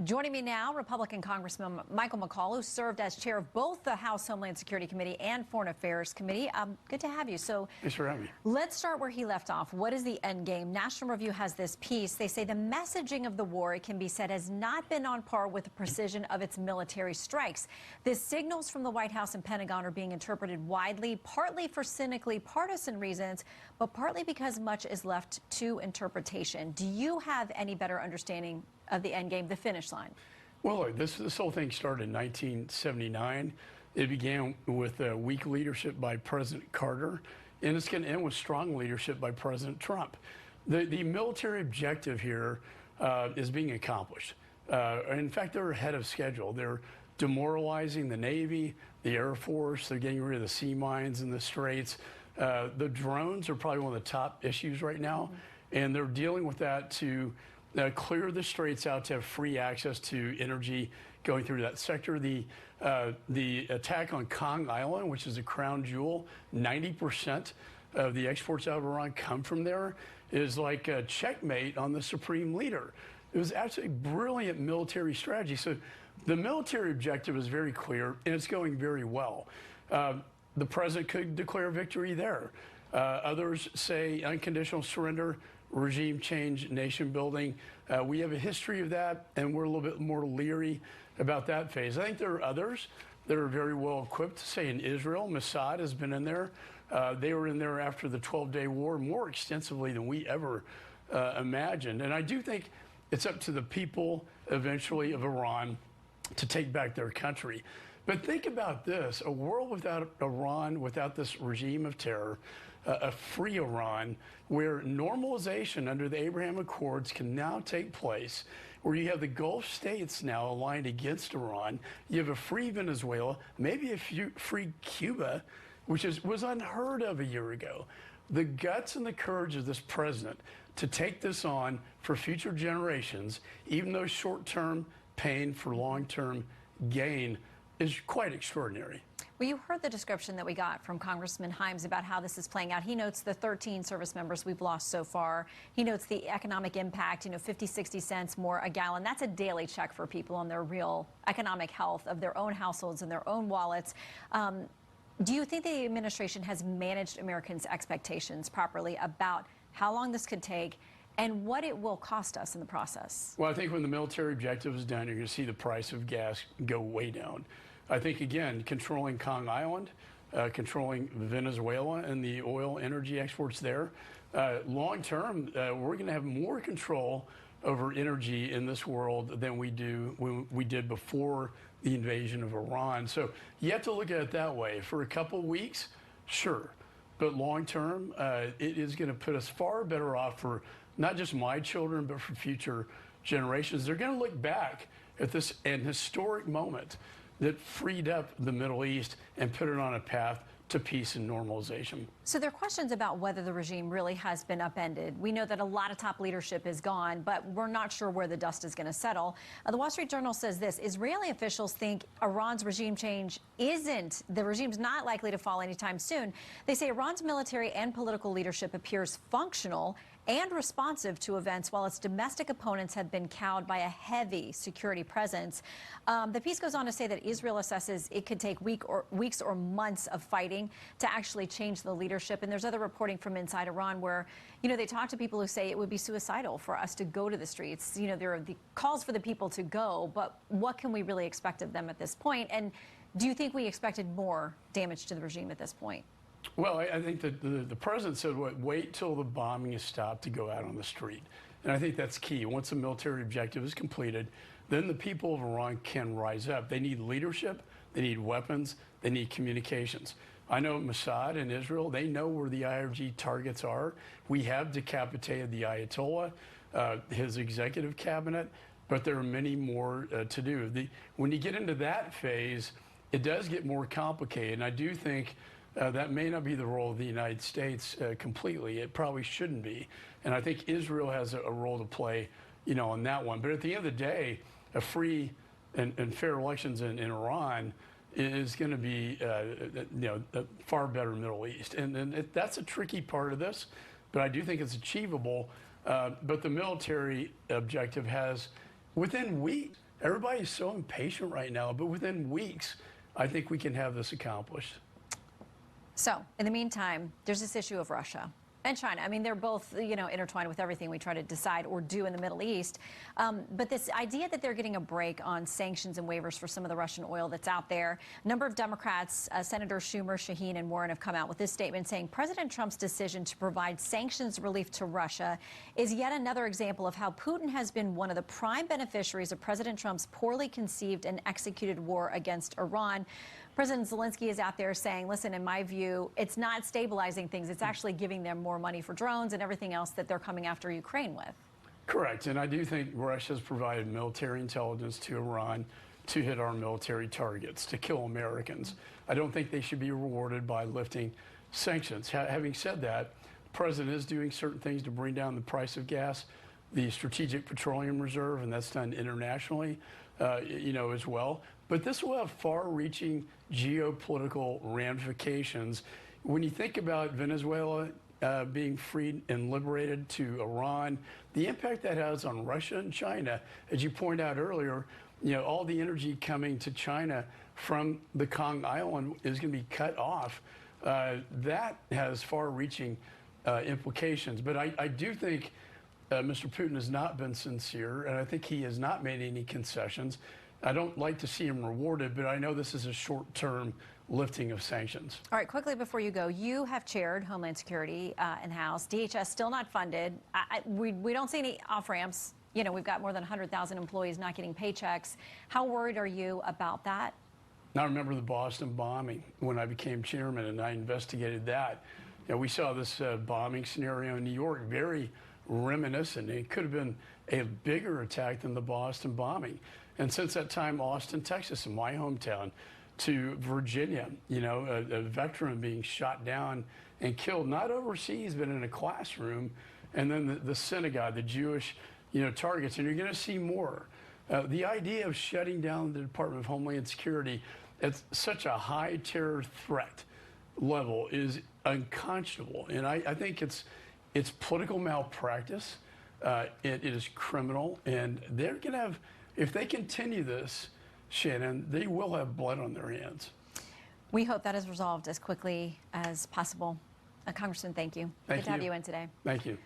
Joining me now, Republican Congressman Michael McCaul, who served as chair of both the House Homeland Security Committee and Foreign Affairs Committee. Good to have you. So, thanks for having me. Let's start where he left off. What is the end game? National Review has this piece. They say the messaging of the war, it can be said, has not been on par with the precision of its military strikes. The signals from the White House and Pentagon are being interpreted widely, partly for cynically partisan reasons, but partly because much is left to interpretation. Do you have any better understanding of the end game, the finish line? Well, look, this whole thing started in 1979. It began with weak leadership by President Carter, and it's going to end with strong leadership by President Trump. The military objective here is being accomplished. In fact, they're ahead of schedule. They're demoralizing the Navy, the Air Force. They're getting rid of the sea mines in the straits. The drones are probably one of the top issues right now, and they're dealing with that to clear the straits out to have free access to energy going through that sector. The attack on Kharg Island, which is a crown jewel, 90% of the exports out of Iran come from there, is like a checkmate on the supreme leader. It was absolutely brilliant military strategy. So the military objective is very clear, and it's going very well. The president could declare victory there. Others say unconditional surrender, regime change, nation building. We have a history of that, and we're a little bit more leery about that phase. I think there are others that are very well equipped. Say in Israel, Mossad has been in there. They were in there after the 12-day war more extensively than we ever imagined. And I do think it's up to the people eventually of Iran to take back their country. But think about this, a world without Iran, without this regime of terror, a free Iran, where normalization under the Abraham Accords can now take place, where you have the Gulf states now aligned against Iran, you have a free Venezuela, maybe a free Cuba, which was unheard of a year ago. The guts and the courage of this president to take this on for future generations, even though short-term pain for long-term gain, is quite extraordinary. Well, you heard the description that we got from Congressman Himes about how this is playing out. He notes the 13 service members we've lost so far. He notes the economic impact, 50, 60 cents more a gallon. That's a daily check for people on their real economic health of their own households and their own wallets. Do you think the administration has managed Americans' expectations properly about how long this could take and what it will cost us in the process? Well, I think when the military objective is done, you're going to see the price of gas go way down. I think, again, controlling Kharg Island, controlling Venezuela and the oil energy exports there, long term, we're going to have more control over energy in this world than we did before the invasion of Iran. So you have to look at it that way. For a couple weeks, sure. But long term, it is going to put us far better off for not just my children, but for future generations. They're going to look back at this an historic moment that freed up the Middle East and put it on a path to peace and normalization. So there are questions about whether the regime really has been upended. We know that a lot of top leadership is gone, but we're not sure where the dust is going to settle. The Wall Street Journal says this: Israeli officials think Iran's regime change the regime's not likely to fall anytime soon. They say Iran's military and political leadership appears functional and responsive to events, while its domestic opponents have been cowed by a heavy security presence. The piece goes on to say that Israel assesses it could take weeks or months of fighting to actually change the leadership. And there's other reporting from inside Iran where, they talk to people who say it would be suicidal for us to go to the streets. There are the calls for the people to go, but what can we really expect of them at this point? And do you think we expected more damage to the regime at this point? Well, I think that the president said, wait till the bombing is stopped to go out on the street. And I think that's key. Once the military objective is completed, then the people of Iran can rise up. They need leadership, they need weapons, they need communications. I know Mossad in Israel, they know where the IRG targets are. We have decapitated the Ayatollah, his executive cabinet, but there are many more to do. When you get into that phase, it does get more complicated. And I do think that may not be the role of the United States completely. It probably shouldn't be. And I think Israel has a role to play, on that one. But at the end of the day, a free and fair elections in Iran is going to be, a far better Middle East. And that's a tricky part of this, but I do think it's achievable. But the military objective has, within weeks, Everybody's so impatient right now, but within weeks, I think we can have this accomplished. So, in the meantime, there's this issue of Russia and China. I mean, they're both, intertwined with everything we try to decide or do in the Middle East. But this idea that they're getting a break on sanctions and waivers for some of the Russian oil that's out there. A number of Democrats, Senators Schumer, Shaheen, and Warren have come out with this statement saying President Trump's decision to provide sanctions relief to Russia is yet another example of how Putin has been one of the prime beneficiaries of President Trump's poorly conceived and executed war against Iran. President Zelensky is out there saying, listen, in my view, it's not stabilizing things. It's actually giving them more money for drones and everything else that they're coming after Ukraine with. Correct. And I do think Russia's provided military intelligence to Iran to hit our military targets, to kill Americans. I don't think they should be rewarded by lifting sanctions. Having said that, the president is doing certain things to bring down the price of gas, the Strategic Petroleum Reserve, and that's done internationally, as well. But this will have far-reaching geopolitical ramifications. When you think about Venezuela being freed and liberated to Iran, the impact that has on Russia and China, as you pointed out earlier, all the energy coming to China from the Kharg Island is going to be cut off. That has far-reaching implications. But I do think Mr. Putin has not been sincere, and I think he has not made any concessions. I don't like to see him rewarded, but I know this is a short-term lifting of sanctions. All right, quickly before you go, you have chaired Homeland Security in House. DHS still not funded. We don't see any off-ramps. We've got more than 100,000 employees not getting paychecks. How worried are you about that? I remember the Boston bombing when I became chairman, and I investigated that. We saw this bombing scenario in New York, very reminiscent. It could have been a bigger attack than the Boston bombing. And since that time, Austin, Texas, in my hometown, to Virginia, a veteran being shot down and killed, not overseas, but in a classroom, and then the synagogue, the Jewish, targets, and you're going to see more. The idea of shutting down the Department of Homeland Security at such a high terror threat level is unconscionable, and I think it's political malpractice. It is criminal, and they're going to have. If they continue this, Shannon, they will have blood on their hands. We hope that is resolved as quickly as possible. Congressman, thank you. Good to have you in today. Thank you.